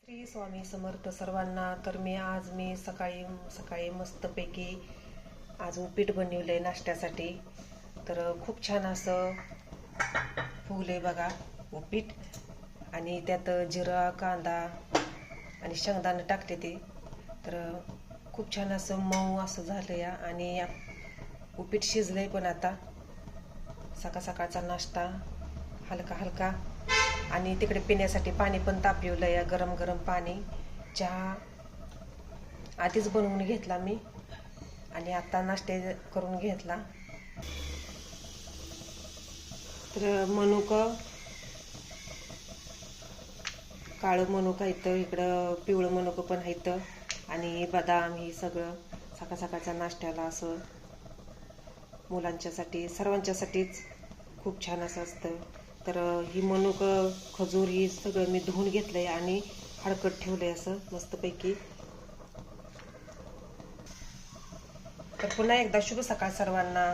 श्री स्वामी समर्थ सर्वांना. तर मी सकाळी सकाळी मस्तपैकी आज उपीट बनवलंय नाश्त्यासाठी. तर खूप छान असं फुगलंय बघा उपीट. आणि त्यात जिरा, कांदा आणि शेंगदाणे टाकले ते. तर खूप छान असं मऊ असं झालं या. आणि उपीट शिजलंय पण आता. सकाळ सकाळचा नाश्ता हलका हलका. आणि तिकडे पिण्यासाठी पाणी पण तापवलं या, गरम गरम पाणी. चहा आधीच बनवून घेतला मी आणि आता नाश्ते करून घेतला. तर मनुकं, काळं मनुकं इथं, इकडं पिवळं मनुकं पण इथं, आणि बदाम. ही सगळं सकाळ सकाळच्या नाश्त्याला असं मुलांच्यासाठी सर्वांच्यासाठीच खूप छान असं असतं. तर ही मनुकं, खजूर, ही सगळं मी धुवून घेतलंय आणि हडकत ठेवलंय असं मस्तपैकी. तर पुन्हा एकदा शुभ सकाळ सर्वांना.